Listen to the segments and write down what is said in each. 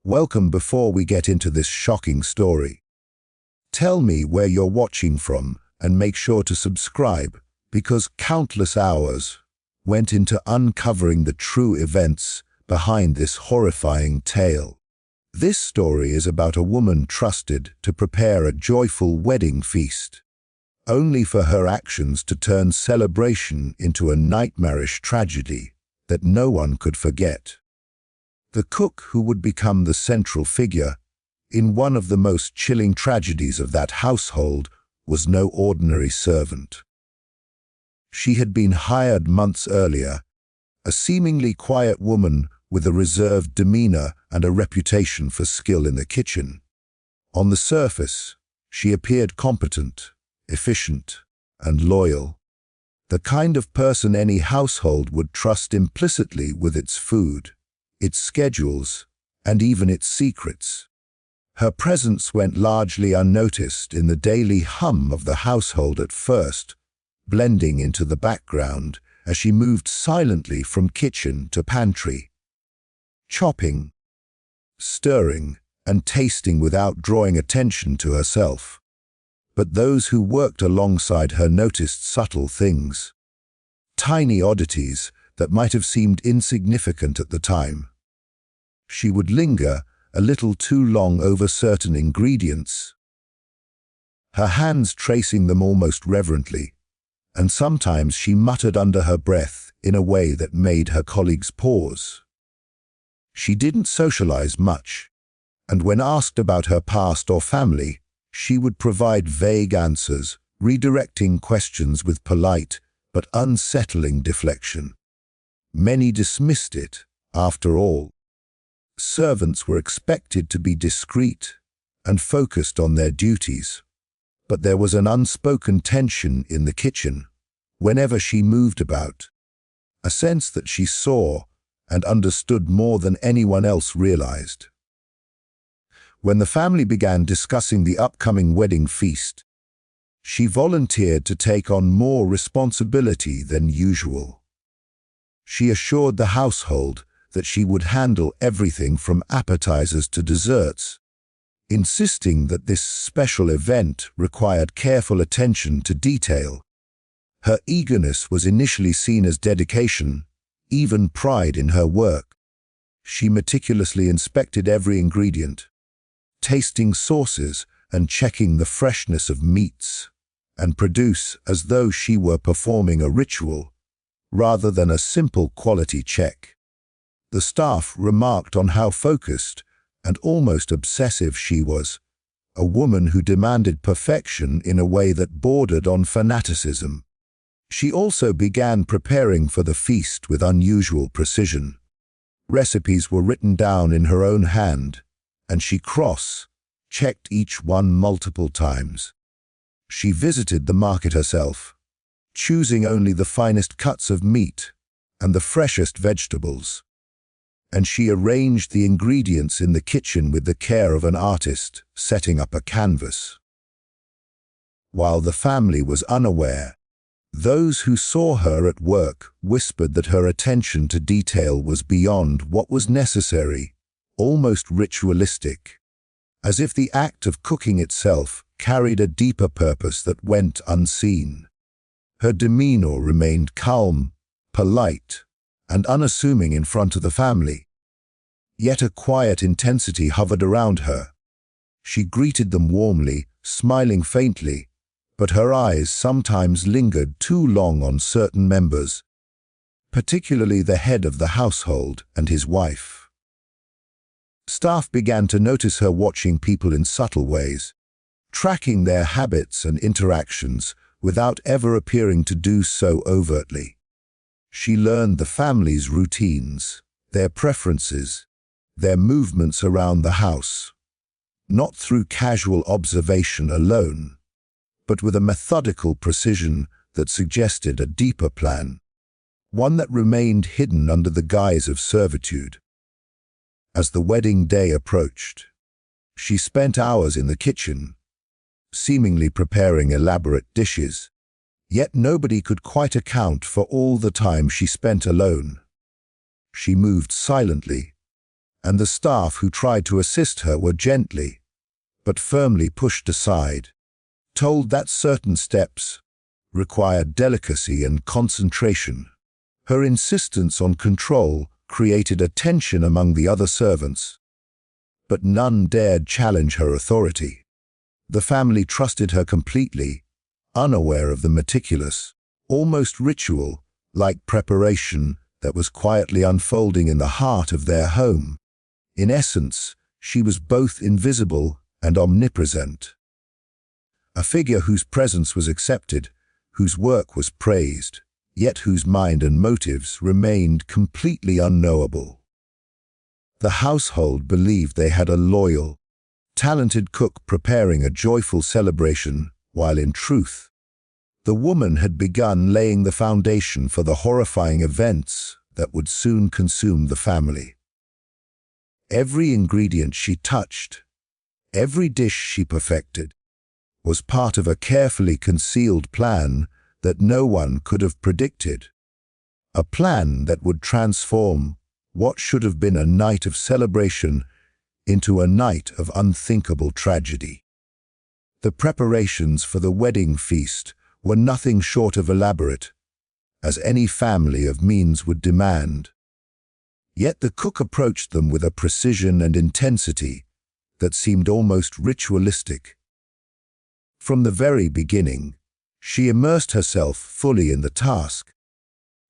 Welcome. Before we get into this shocking story, tell me where you're watching from and make sure to subscribe, because countless hours went into uncovering the true events behind this horrifying tale. This story is about a woman trusted to prepare a joyful wedding feast, only for her actions to turn celebration into a nightmarish tragedy that no one could forget. The cook who would become the central figure in one of the most chilling tragedies of that household was no ordinary servant. She had been hired months earlier, a seemingly quiet woman with a reserved demeanor and a reputation for skill in the kitchen. On the surface, she appeared competent, efficient, and loyal, the kind of person any household would trust implicitly with its food, its schedules, and even its secrets. Her presence went largely unnoticed in the daily hum of the household at first, blending into the background as she moved silently from kitchen to pantry, chopping, stirring, and tasting without drawing attention to herself. But those who worked alongside her noticed subtle things, tiny oddities that might have seemed insignificant at the time. She would linger a little too long over certain ingredients, her hands tracing them almost reverently, and sometimes she muttered under her breath in a way that made her colleagues pause. She didn't socialize much, and when asked about her past or family, she would provide vague answers, redirecting questions with polite but unsettling deflection. Many dismissed it. After all, servants were expected to be discreet and focused on their duties. But there was an unspoken tension in the kitchen whenever she moved about, a sense that she saw and understood more than anyone else realized. When the family began discussing the upcoming wedding feast, she volunteered to take on more responsibility than usual. She assured the household that she would handle everything from appetizers to desserts, insisting that this special event required careful attention to detail. Her eagerness was initially seen as dedication, even pride in her work. She meticulously inspected every ingredient, tasting sauces and checking the freshness of meats, and produce as though she were performing a ritual rather than a simple quality check. The staff remarked on how focused and almost obsessive she was, a woman who demanded perfection in a way that bordered on fanaticism. She also began preparing for the feast with unusual precision. Recipes were written down in her own hand, and she cross-checked each one multiple times. She visited the market herself, choosing only the finest cuts of meat and the freshest vegetables, and she arranged the ingredients in the kitchen with the care of an artist setting up a canvas. While the family was unaware, those who saw her at work whispered that her attention to detail was beyond what was necessary, almost ritualistic, as if the act of cooking itself carried a deeper purpose that went unseen. Her demeanor remained calm, polite, and unassuming in front of the family. Yet a quiet intensity hovered around her. She greeted them warmly, smiling faintly, but her eyes sometimes lingered too long on certain members, particularly the head of the household and his wife. Staff began to notice her watching people in subtle ways, tracking their habits and interactions without ever appearing to do so overtly. She learned the family's routines, their preferences, their movements around the house, not through casual observation alone, but with a methodical precision that suggested a deeper plan, one that remained hidden under the guise of servitude. As the wedding day approached, she spent hours in the kitchen, seemingly preparing elaborate dishes, yet nobody could quite account for all the time she spent alone. She moved silently, and the staff who tried to assist her were gently, but firmly pushed aside, told that certain steps required delicacy and concentration. Her insistence on control created a tension among the other servants, but none dared challenge her authority. The family trusted her completely, unaware of the meticulous, almost ritual-like preparation that was quietly unfolding in the heart of their home. In essence, she was both invisible and omnipresent. A figure whose presence was accepted, whose work was praised, yet whose mind and motives remained completely unknowable. The household believed they had a loyal, talented cook preparing a joyful celebration, while in truth, the woman had begun laying the foundation for the horrifying events that would soon consume the family. Every ingredient she touched, every dish she perfected, was part of a carefully concealed plan that no one could have predicted. A plan that would transform what should have been a night of celebration into a night of unthinkable tragedy. The preparations for the wedding feast were nothing short of elaborate, as any family of means would demand. Yet the cook approached them with a precision and intensity that seemed almost ritualistic. From the very beginning, she immersed herself fully in the task,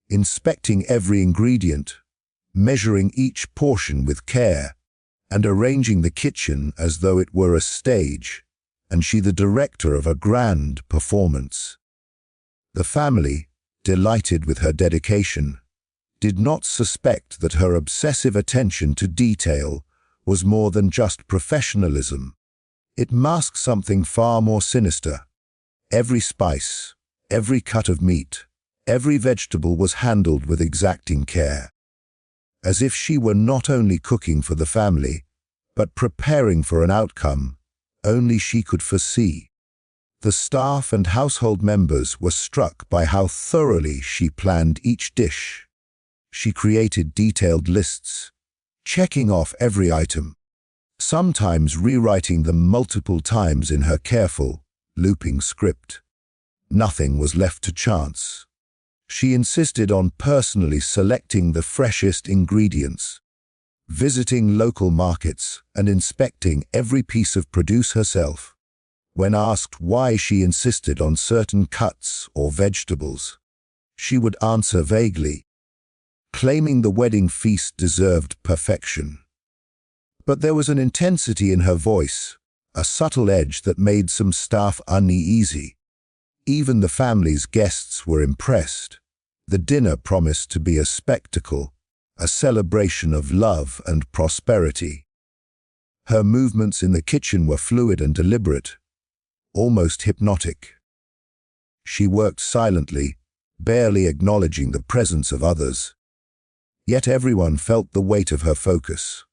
inspecting every ingredient, measuring each portion with care, and arranging the kitchen as though it were a stage, and she the director of a grand performance. The family, delighted with her dedication, did not suspect that her obsessive attention to detail was more than just professionalism. It masked something far more sinister. Every spice, every cut of meat, every vegetable was handled with exacting care, as if she were not only cooking for the family, but preparing for an outcome only she could foresee. The staff and household members were struck by how thoroughly she planned each dish. She created detailed lists, checking off every item, sometimes rewriting them multiple times in her careful, looping script. Nothing was left to chance. She insisted on personally selecting the freshest ingredients, visiting local markets and inspecting every piece of produce herself. When asked why she insisted on certain cuts or vegetables, she would answer vaguely, claiming the wedding feast deserved perfection. But there was an intensity in her voice, a subtle edge that made some staff uneasy. Even the family's guests were impressed. The dinner promised to be a spectacle, a celebration of love and prosperity. Her movements in the kitchen were fluid and deliberate, almost hypnotic. She worked silently, barely acknowledging the presence of others. Yet everyone felt the weight of her focus.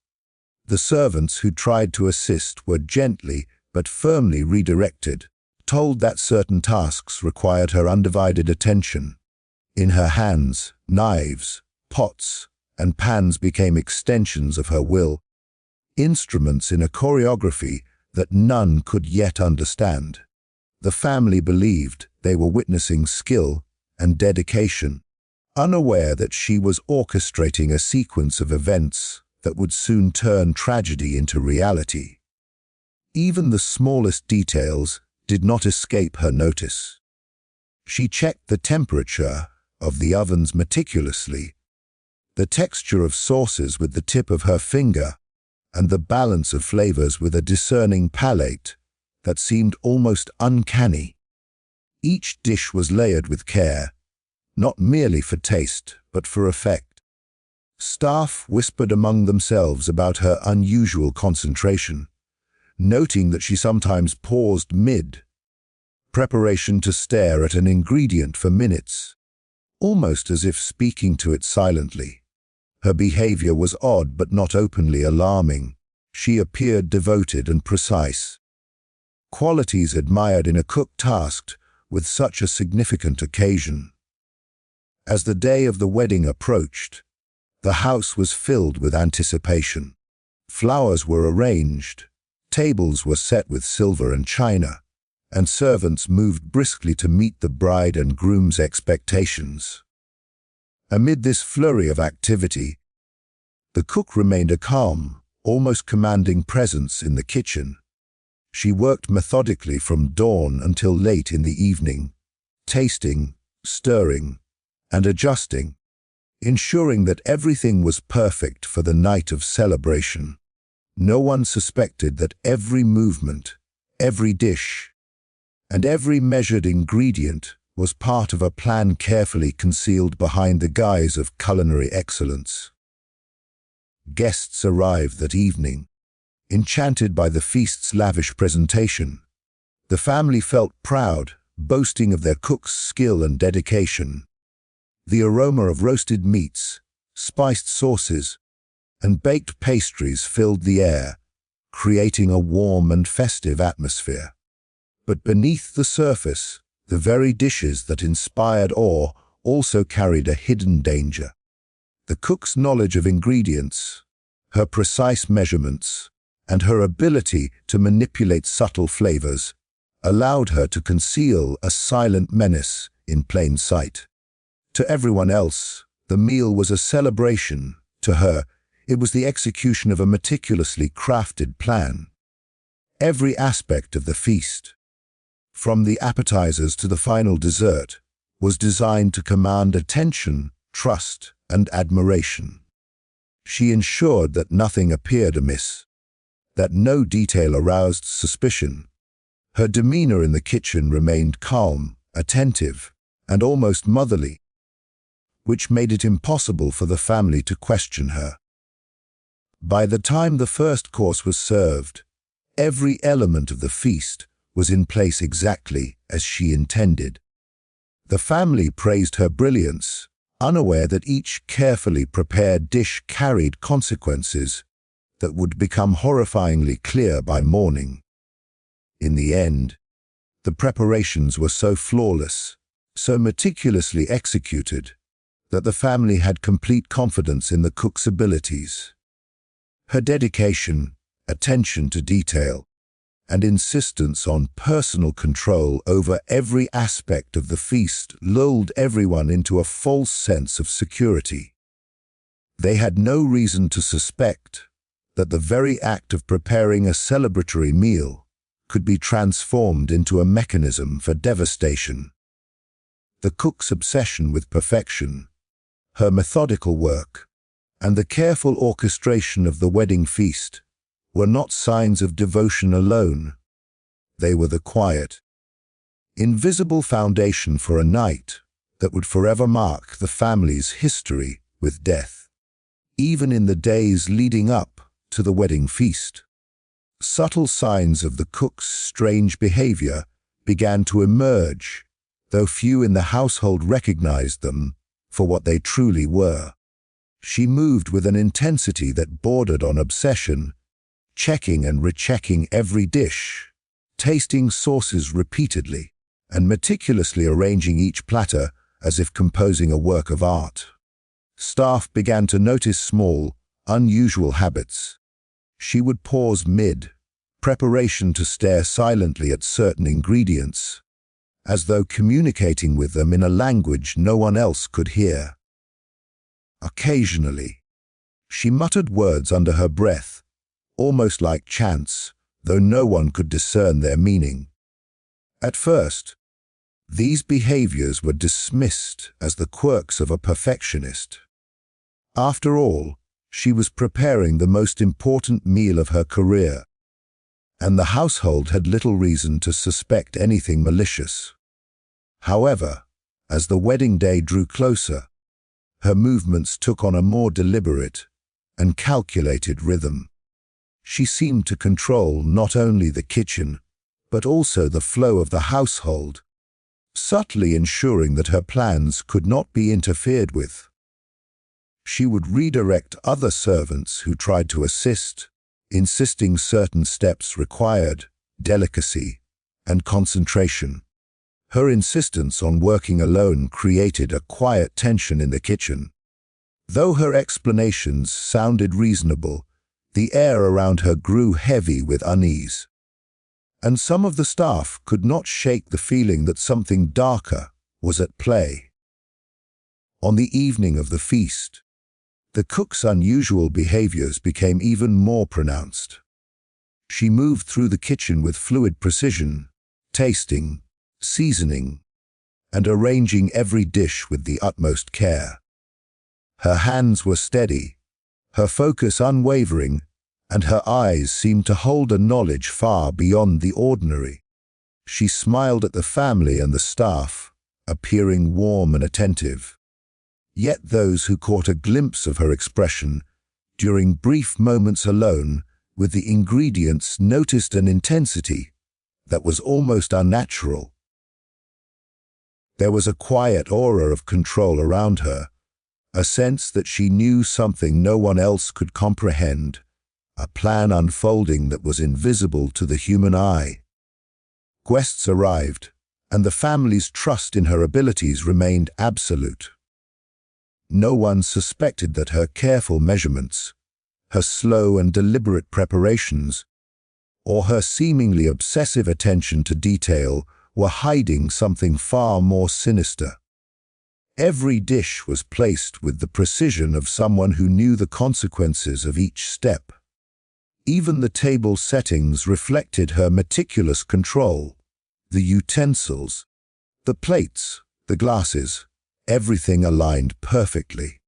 The servants who tried to assist were gently but firmly redirected, told that certain tasks required her undivided attention. In her hands, knives, pots, and pans became extensions of her will, instruments in a choreography that none could yet understand. The family believed they were witnessing skill and dedication, unaware that she was orchestrating a sequence of events that would soon turn tragedy into reality. Even the smallest details did not escape her notice. She checked the temperature of the ovens meticulously, the texture of sauces with the tip of her finger, and the balance of flavors with a discerning palate that seemed almost uncanny. Each dish was layered with care, not merely for taste, but for effect. Staff whispered among themselves about her unusual concentration, noting that she sometimes paused mid-preparation to stare at an ingredient for minutes, almost as if speaking to it silently. Her behavior was odd but not openly alarming. She appeared devoted and precise, qualities admired in a cook tasked with such a significant occasion. As the day of the wedding approached, the house was filled with anticipation. Flowers were arranged, tables were set with silver and china, and servants moved briskly to meet the bride and groom's expectations. Amid this flurry of activity, the cook remained a calm, almost commanding presence in the kitchen. She worked methodically from dawn until late in the evening, tasting, stirring, and adjusting, ensuring that everything was perfect for the night of celebration. No one suspected that every movement, every dish, and every measured ingredient was part of a plan carefully concealed behind the guise of culinary excellence. Guests arrived that evening, enchanted by the feast's lavish presentation. The family felt proud, boasting of their cook's skill and dedication. The aroma of roasted meats, spiced sauces, and baked pastries filled the air, creating a warm and festive atmosphere. But beneath the surface, the very dishes that inspired awe also carried a hidden danger. The cook's knowledge of ingredients, her precise measurements, and her ability to manipulate subtle flavors allowed her to conceal a silent menace in plain sight. To everyone else, the meal was a celebration. To her, it was the execution of a meticulously crafted plan. Every aspect of the feast, from the appetizers to the final dessert, was designed to command attention, trust, and admiration. She ensured that nothing appeared amiss, that no detail aroused suspicion. Her demeanor in the kitchen remained calm, attentive, and almost motherly, which made it impossible for the family to question her. By the time the first course was served, every element of the feast was in place exactly as she intended. The family praised her brilliance, unaware that each carefully prepared dish carried consequences that would become horrifyingly clear by morning. In the end, the preparations were so flawless, so meticulously executed, that the family had complete confidence in the cook's abilities. Her dedication, attention to detail, and insistence on personal control over every aspect of the feast lulled everyone into a false sense of security. They had no reason to suspect that the very act of preparing a celebratory meal could be transformed into a mechanism for devastation. The cook's obsession with perfection, her methodical work, and the careful orchestration of the wedding feast were not signs of devotion alone. They were the quiet, invisible foundation for a night that would forever mark the family's history with death. Even in the days leading up to the wedding feast, subtle signs of the cook's strange behavior began to emerge, though few in the household recognized them for what they truly were. She moved with an intensity that bordered on obsession, checking and rechecking every dish, tasting sauces repeatedly, and meticulously arranging each platter as if composing a work of art. Staff began to notice small, unusual habits. She would pause mid-preparation to stare silently at certain ingredients, as though communicating with them in a language no one else could hear. Occasionally, she muttered words under her breath, almost like chants, though no one could discern their meaning. At first, these behaviors were dismissed as the quirks of a perfectionist. After all, she was preparing the most important meal of her career, and the household had little reason to suspect anything malicious. However, as the wedding day drew closer, her movements took on a more deliberate and calculated rhythm. She seemed to control not only the kitchen, but also the flow of the household, subtly ensuring that her plans could not be interfered with. She would redirect other servants who tried to assist, insisting certain steps required delicacy and concentration. Her insistence on working alone created a quiet tension in the kitchen. Though her explanations sounded reasonable, The air around her grew heavy with unease, and some of the staff could not shake the feeling that something darker was at play. On the evening of the feast, the cook's unusual behaviors became even more pronounced. She moved through the kitchen with fluid precision, tasting, seasoning, and arranging every dish with the utmost care. Her hands were steady, her focus unwavering, and her eyes seemed to hold a knowledge far beyond the ordinary. She smiled at the family and the staff, appearing warm and attentive. Yet those who caught a glimpse of her expression during brief moments alone with the ingredients noticed an intensity that was almost unnatural. There was a quiet aura of control around her, a sense that she knew something no one else could comprehend, a plan unfolding that was invisible to the human eye. Guests arrived, and the family's trust in her abilities remained absolute. No one suspected that her careful measurements, her slow and deliberate preparations, or her seemingly obsessive attention to detail were hiding something far more sinister. Every dish was placed with the precision of someone who knew the consequences of each step. Even the table settings reflected her meticulous control. The utensils, the plates, the glasses, everything aligned perfectly.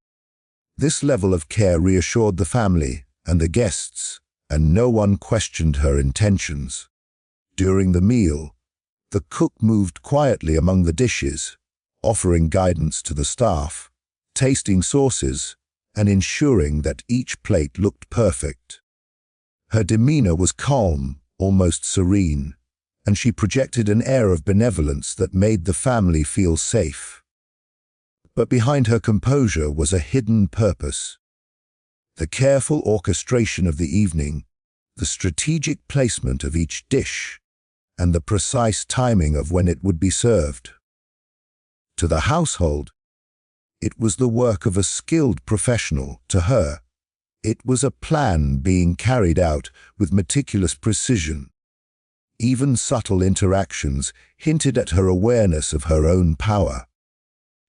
This level of care reassured the family and the guests, and no one questioned her intentions. During the meal, the cook moved quietly among the dishes, offering guidance to the staff, tasting sauces, and ensuring that each plate looked perfect. Her demeanor was calm, almost serene, and she projected an air of benevolence that made the family feel safe. But behind her composure was a hidden purpose. The careful orchestration of the evening, the strategic placement of each dish, and the precise timing of when it would be served. To the household, it was the work of a skilled professional. To her, it was a plan being carried out with meticulous precision. Even subtle interactions hinted at her awareness of her own power.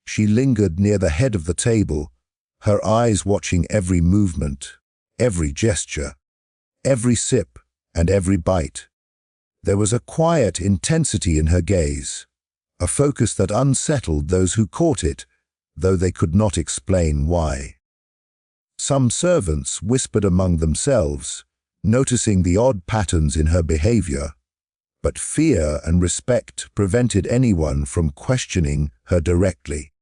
She lingered near the head of the table, her eyes watching every movement, every gesture, every sip, and every bite. There was a quiet intensity in her gaze, a focus that unsettled those who caught it, though they could not explain why. Some servants whispered among themselves, noticing the odd patterns in her behavior, but fear and respect prevented anyone from questioning her directly.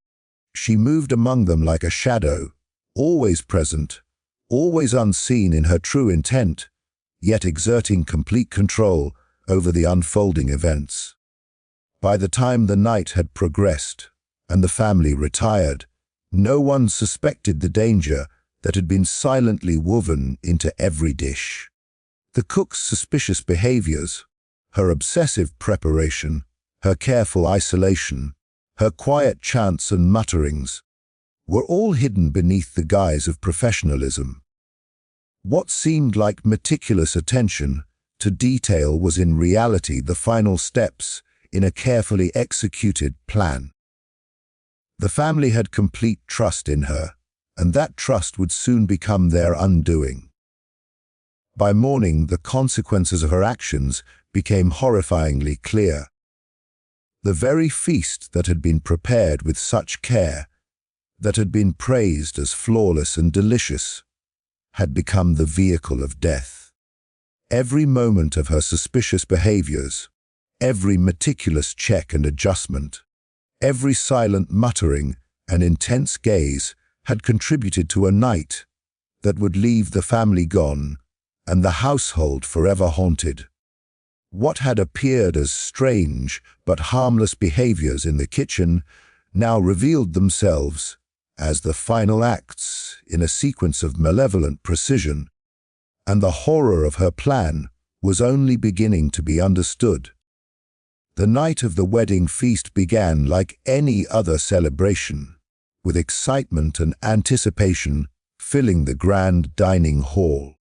She moved among them like a shadow, always present, always unseen in her true intent, yet exerting complete control over the unfolding events. By the time the night had progressed and the family retired, no one suspected the danger that had been silently woven into every dish. The cook's suspicious behaviors, her obsessive preparation, her careful isolation, her quiet chants and mutterings, were all hidden beneath the guise of professionalism. What seemed like meticulous attention to detail was in reality the final steps in a carefully executed plan. The family had complete trust in her, and that trust would soon become their undoing. By morning, the consequences of her actions became horrifyingly clear. The very feast that had been prepared with such care, that had been praised as flawless and delicious, had become the vehicle of death. Every moment of her suspicious behaviors, every meticulous check and adjustment, every silent muttering and intense gaze had contributed to a night that would leave the family gone and the household forever haunted. What had appeared as strange but harmless behaviors in the kitchen now revealed themselves as the final acts in a sequence of malevolent precision, and the horror of her plan was only beginning to be understood. The night of the wedding feast began like any other celebration, with excitement and anticipation filling the grand dining hall.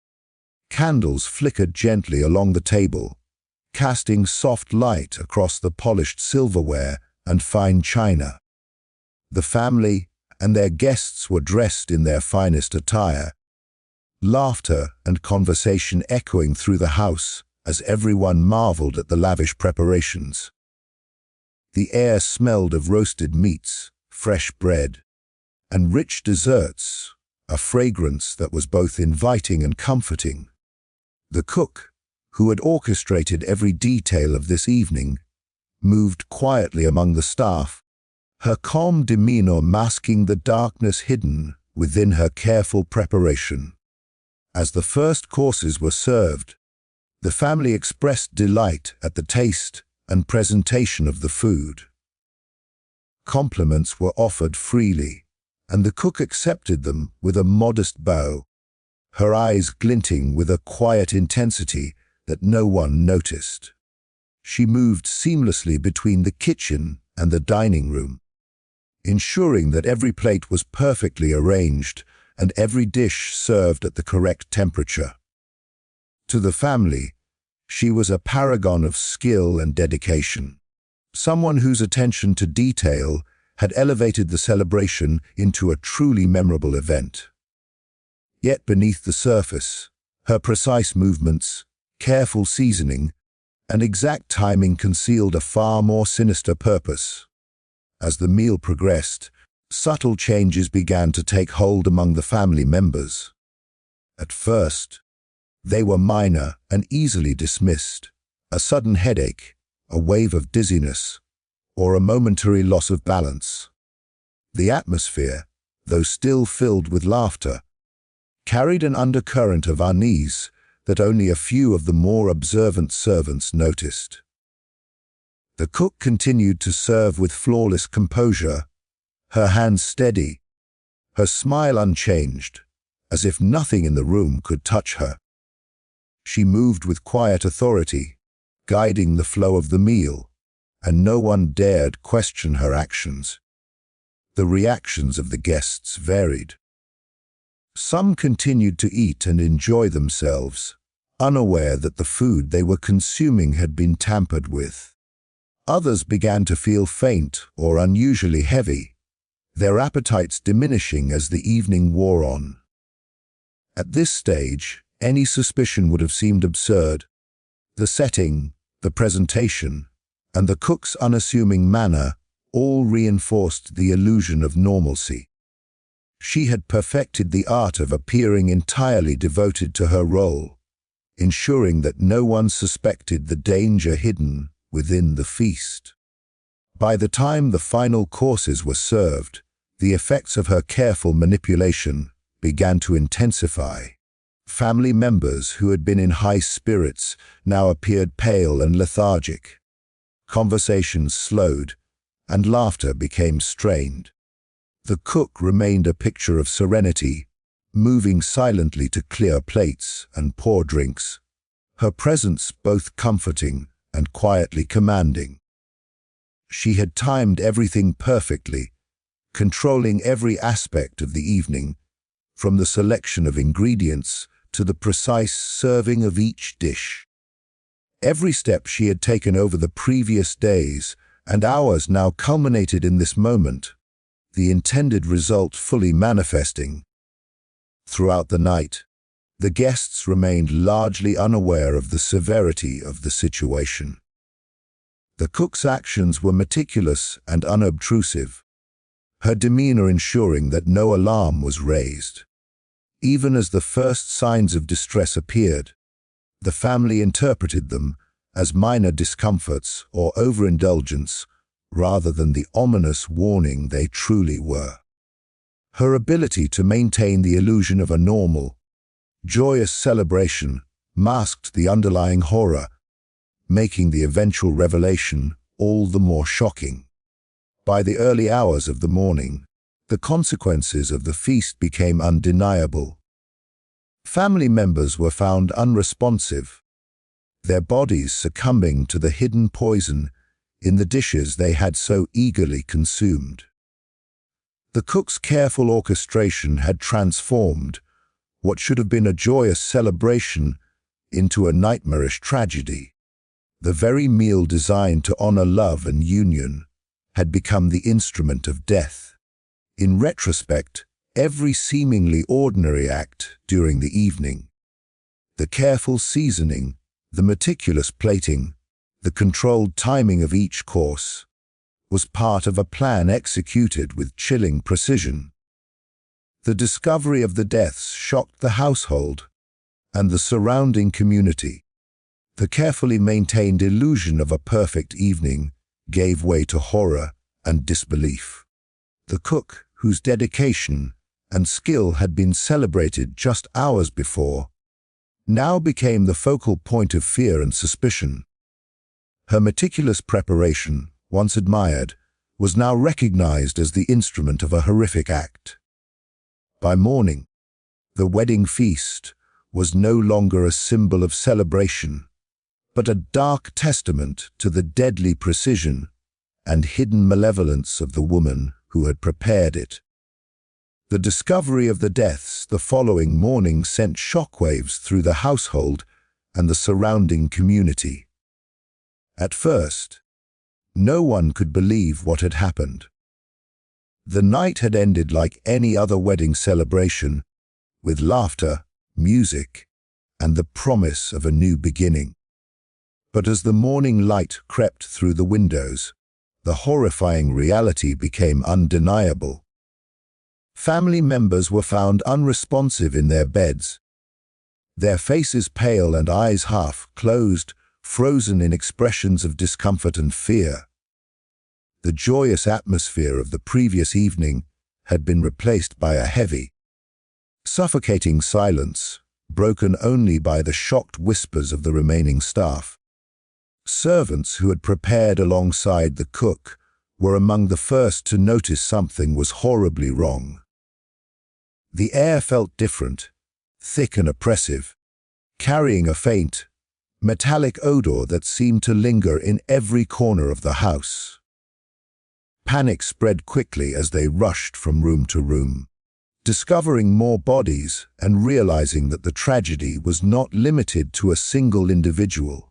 Candles flickered gently along the table, casting soft light across the polished silverware and fine china. The family and their guests were dressed in their finest attire, laughter and conversation echoing through the house as everyone marveled at the lavish preparations. The air smelled of roasted meats, fresh bread, and rich desserts, a fragrance that was both inviting and comforting. The cook, who had orchestrated every detail of this evening, moved quietly among the staff, her calm demeanor masking the darkness hidden within her careful preparation. As the first courses were served, the family expressed delight at the taste and presentation of the food. Compliments were offered freely, and the cook accepted them with a modest bow, her eyes glinting with a quiet intensity that no one noticed. She moved seamlessly between the kitchen and the dining room, ensuring that every plate was perfectly arranged and every dish served at the correct temperature. To the family, she was a paragon of skill and dedication, someone whose attention to detail had elevated the celebration into a truly memorable event. Yet beneath the surface, her precise movements, careful seasoning, and exact timing concealed a far more sinister purpose. As the meal progressed, subtle changes began to take hold among the family members. At first, they were minor and easily dismissed: a sudden headache, a wave of dizziness, or a momentary loss of balance. The atmosphere, though still filled with laughter, carried an undercurrent of unease that only a few of the more observant servants noticed. The cook continued to serve with flawless composure, her hands steady, her smile unchanged, as if nothing in the room could touch her. She moved with quiet authority, guiding the flow of the meal, and no one dared question her actions. The reactions of the guests varied. Some continued to eat and enjoy themselves, unaware that the food they were consuming had been tampered with. Others began to feel faint or unusually heavy, their appetites diminishing as the evening wore on. At this stage, any suspicion would have seemed absurd. The setting, the presentation, and the cook's unassuming manner all reinforced the illusion of normalcy. She had perfected the art of appearing entirely devoted to her role, ensuring that no one suspected the danger hidden within the feast. By the time the final courses were served, the effects of her careful manipulation began to intensify. Family members who had been in high spirits now appeared pale and lethargic. Conversations slowed, and laughter became strained. The cook remained a picture of serenity, moving silently to clear plates and pour drinks, her presence both comforting and quietly commanding. She had timed everything perfectly, controlling every aspect of the evening, from the selection of ingredients to the precise serving of each dish. Every step she had taken over the previous days and hours now culminated in this moment, the intended result fully manifesting. Throughout the night, the guests remained largely unaware of the severity of the situation. The cook's actions were meticulous and unobtrusive, her demeanor ensuring that no alarm was raised. Even as the first signs of distress appeared, the family interpreted them as minor discomforts or overindulgence rather than the ominous warning they truly were. Her ability to maintain the illusion of a normal, joyous celebration masked the underlying horror, making the eventual revelation all the more shocking. By the early hours of the morning, the consequences of the feast became undeniable. Family members were found unresponsive, their bodies succumbing to the hidden poison in the dishes they had so eagerly consumed. The cook's careful orchestration had transformed what should have been a joyous celebration into a nightmarish tragedy. The very meal designed to honor love and union had become the instrument of death. In retrospect, every seemingly ordinary act during the evening, the careful seasoning, the meticulous plating, the controlled timing of each course, was part of a plan executed with chilling precision. The discovery of the deaths shocked the household and the surrounding community. The carefully maintained illusion of a perfect evening gave way to horror and disbelief. The cook, whose dedication and skill had been celebrated just hours before, now became the focal point of fear and suspicion. Her meticulous preparation, once admired, was now recognized as the instrument of a horrific act. By morning, the wedding feast was no longer a symbol of celebration, but a dark testament to the deadly precision and hidden malevolence of the woman who had prepared it. The discovery of the deaths the following morning sent shockwaves through the household and the surrounding community. At first, no one could believe what had happened. The night had ended like any other wedding celebration, with laughter, music, and the promise of a new beginning. But as the morning light crept through the windows, the horrifying reality became undeniable. Family members were found unresponsive in their beds, their faces pale and eyes half closed, frozen in expressions of discomfort and fear. The joyous atmosphere of the previous evening had been replaced by a heavy, suffocating silence, broken only by the shocked whispers of the remaining staff. Servants who had prepared alongside the cook were among the first to notice something was horribly wrong. The air felt different, thick and oppressive, carrying a faint, metallic odor that seemed to linger in every corner of the house. Panic spread quickly as they rushed from room to room, discovering more bodies and realizing that the tragedy was not limited to a single individual.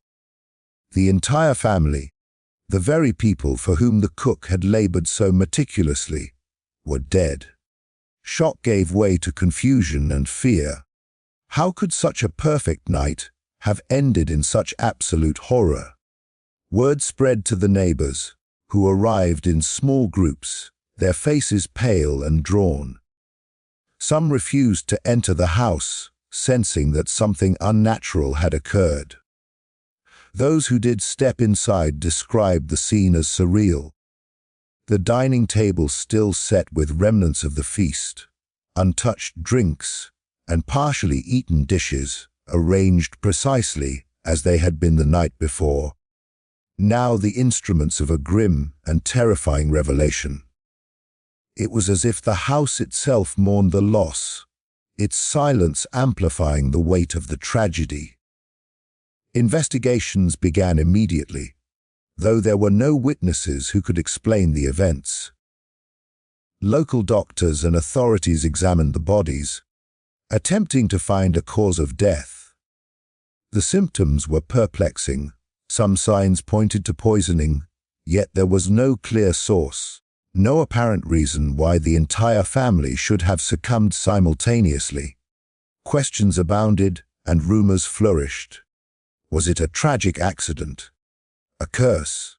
The entire family, the very people for whom the cook had labored so meticulously, were dead. Shock gave way to confusion and fear. How could such a perfect night have ended in such absolute horror? Word spread to the neighbors, who arrived in small groups, their faces pale and drawn. Some refused to enter the house, sensing that something unnatural had occurred. Those who did step inside described the scene as surreal. The dining table still set with remnants of the feast, untouched drinks, and partially eaten dishes, arranged precisely as they had been the night before, now the instruments of a grim and terrifying revelation. It was as if the house itself mourned the loss, its silence amplifying the weight of the tragedy. Investigations began immediately, though there were no witnesses who could explain the events. Local doctors and authorities examined the bodies, attempting to find a cause of death. The symptoms were perplexing. Some signs pointed to poisoning, yet there was no clear source, no apparent reason why the entire family should have succumbed simultaneously. Questions abounded and rumors flourished. Was it a tragic accident, a curse,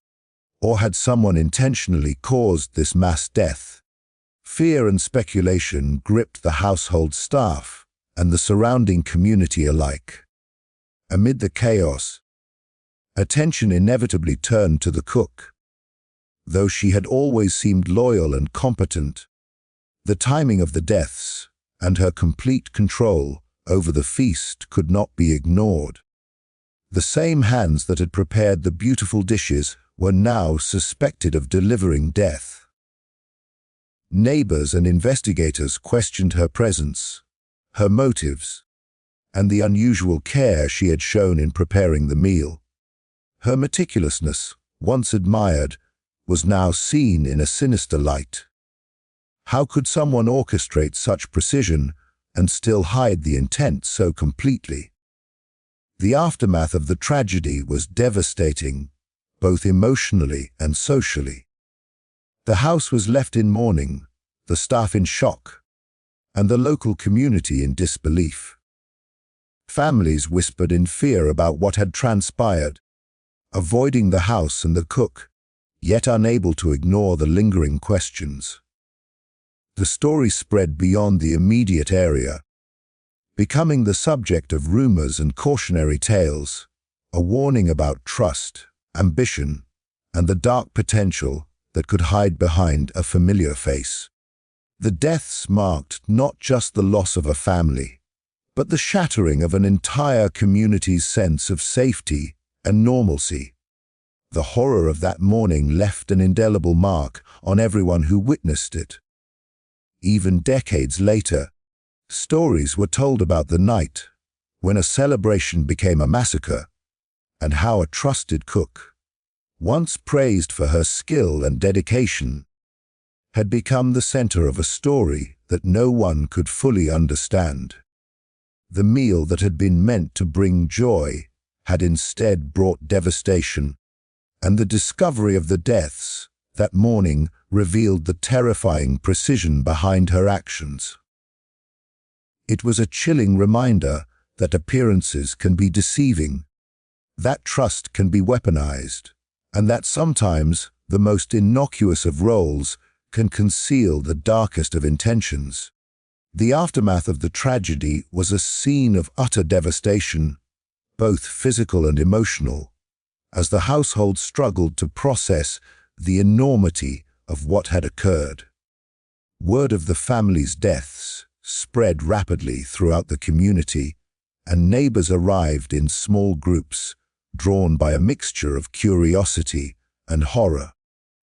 or had someone intentionally caused this mass death? Fear and speculation gripped the household staff and the surrounding community alike. Amid the chaos, attention inevitably turned to the cook. Though she had always seemed loyal and competent, the timing of the deaths and her complete control over the feast could not be ignored. The same hands that had prepared the beautiful dishes were now suspected of delivering death. Neighbors and investigators questioned her presence, her motives, and the unusual care she had shown in preparing the meal. Her meticulousness, once admired, was now seen in a sinister light. How could someone orchestrate such precision and still hide the intent so completely? The aftermath of the tragedy was devastating, both emotionally and socially. The house was left in mourning, the staff in shock, and the local community in disbelief. Families whispered in fear about what had transpired, avoiding the house and the cook, yet unable to ignore the lingering questions. The story spread beyond the immediate area, becoming the subject of rumors and cautionary tales, a warning about trust, ambition, and the dark potential that could hide behind a familiar face. The deaths marked not just the loss of a family, but the shattering of an entire community's sense of safety and normalcy. The horror of that morning left an indelible mark on everyone who witnessed it. Even decades later, stories were told about the night when a celebration became a massacre, and how a trusted cook, once praised for her skill and dedication, had become the center of a story that no one could fully understand. The meal that had been meant to bring joy had instead brought devastation, and the discovery of the deaths that morning revealed the terrifying precision behind her actions. It was a chilling reminder that appearances can be deceiving, that trust can be weaponized, and that sometimes the most innocuous of roles can conceal the darkest of intentions. The aftermath of the tragedy was a scene of utter devastation, both physical and emotional, as the household struggled to process the enormity of what had occurred. Word of the family's deaths spread rapidly throughout the community, and neighbors arrived in small groups, drawn by a mixture of curiosity and horror.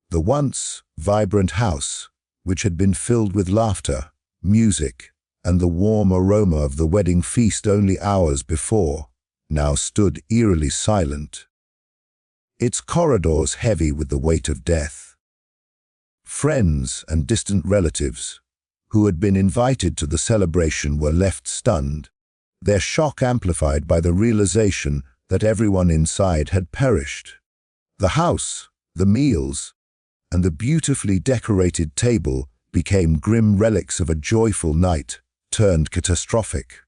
The once vibrant house, which had been filled with laughter, music, and the warm aroma of the wedding feast only hours before, now stood eerily silent, its corridors heavy with the weight of death. Friends and distant relatives who had been invited to the celebration were left stunned, their shock amplified by the realization that everyone inside had perished. The house, the meals, and the beautifully decorated table became grim relics of a joyful night turned catastrophic.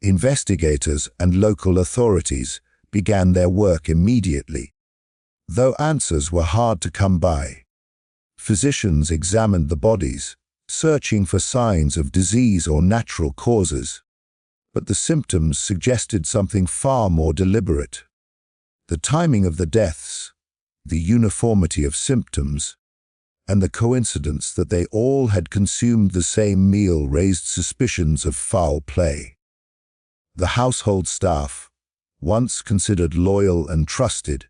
Investigators and local authorities began their work immediately, though answers were hard to come by. Physicians examined the bodies, searching for signs of disease or natural causes, but the symptoms suggested something far more deliberate. The timing of the deaths, the uniformity of symptoms, and the coincidence that they all had consumed the same meal raised suspicions of foul play. The household staff, once considered loyal and trusted,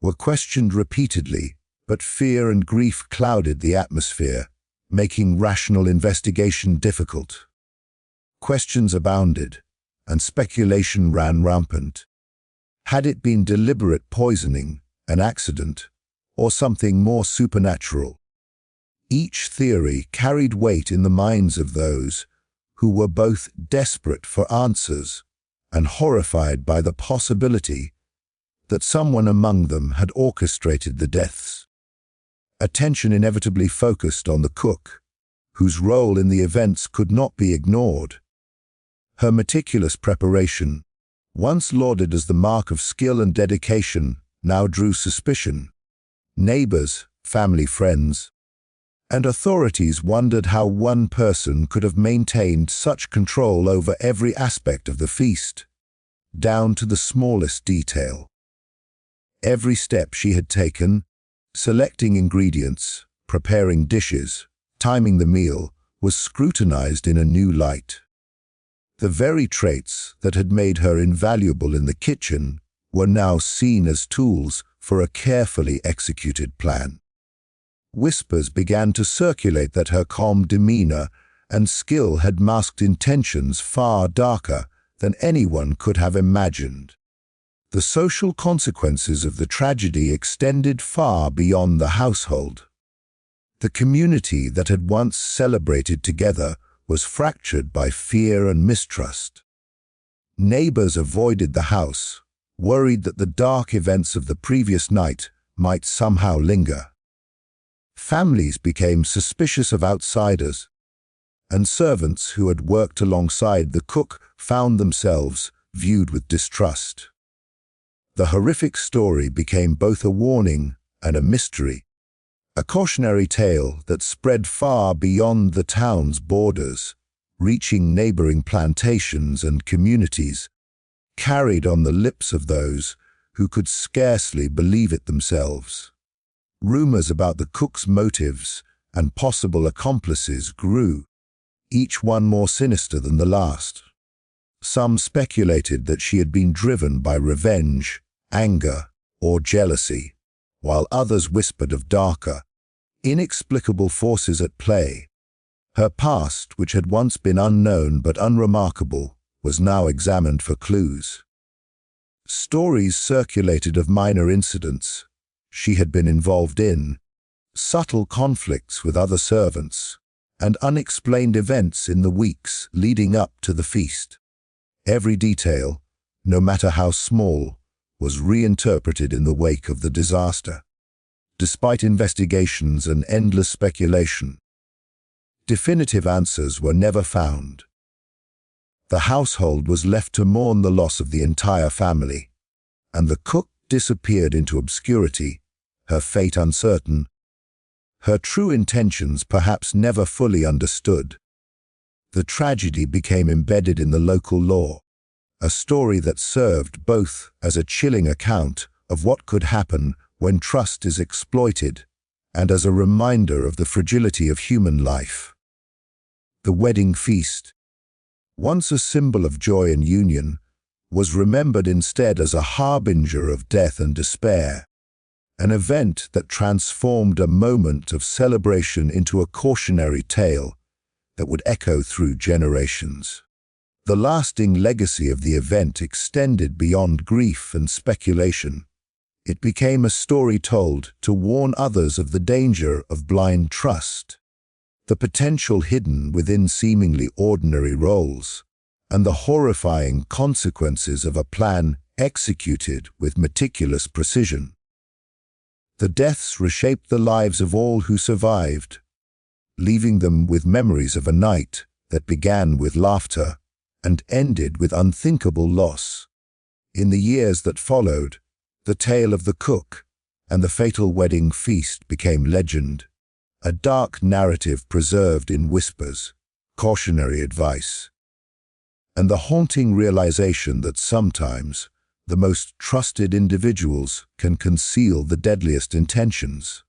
were questioned repeatedly, but fear and grief clouded the atmosphere, making rational investigation difficult. Questions abounded, and speculation ran rampant. Had it been deliberate poisoning, an accident, or something more supernatural? Each theory carried weight in the minds of those who were both desperate for answers and horrified by the possibility that someone among them had orchestrated the deaths. Attention inevitably focused on the cook, whose role in the events could not be ignored. Her meticulous preparation, once lauded as the mark of skill and dedication, now drew suspicion. Neighbors, family friends, and authorities wondered how one person could have maintained such control over every aspect of the feast, down to the smallest detail. Every step she had taken, selecting ingredients, preparing dishes, timing the meal, was scrutinized in a new light. The very traits that had made her invaluable in the kitchen were now seen as tools for a carefully executed plan. Whispers began to circulate that her calm demeanor and skill had masked intentions far darker than anyone could have imagined. The social consequences of the tragedy extended far beyond the household. The community that had once celebrated together was fractured by fear and mistrust. Neighbors avoided the house, worried that the dark events of the previous night might somehow linger. Families became suspicious of outsiders, and servants who had worked alongside the cook found themselves viewed with distrust. The horrific story became both a warning and a mystery, a cautionary tale that spread far beyond the town's borders, reaching neighboring plantations and communities, carried on the lips of those who could scarcely believe it themselves. Rumors about the cook's motives and possible accomplices grew, each one more sinister than the last. Some speculated that she had been driven by revenge, anger, or jealousy, while others whispered of darker, inexplicable forces at play. Her past, which had once been unknown but unremarkable, was now examined for clues. Stories circulated of minor incidents she had been involved in, subtle conflicts with other servants, and unexplained events in the weeks leading up to the feast. Every detail, no matter how small, was reinterpreted in the wake of the disaster. Despite investigations and endless speculation, definitive answers were never found. The household was left to mourn the loss of the entire family, and the cook disappeared into obscurity, her fate uncertain, her true intentions perhaps never fully understood. The tragedy became embedded in the local law, a story that served both as a chilling account of what could happen when trust is exploited and as a reminder of the fragility of human life. The wedding feast, once a symbol of joy and union, was remembered instead as a harbinger of death and despair, an event that transformed a moment of celebration into a cautionary tale that would echo through generations. The lasting legacy of the event extended beyond grief and speculation. It became a story told to warn others of the danger of blind trust, the potential hidden within seemingly ordinary roles, and the horrifying consequences of a plan executed with meticulous precision. The deaths reshaped the lives of all who survived, leaving them with memories of a night that began with laughter and ended with unthinkable loss. In the years that followed, the tale of the cook and the fatal wedding feast became legend, a dark narrative preserved in whispers, cautionary advice, and the haunting realization that sometimes the most trusted individuals can conceal the deadliest intentions.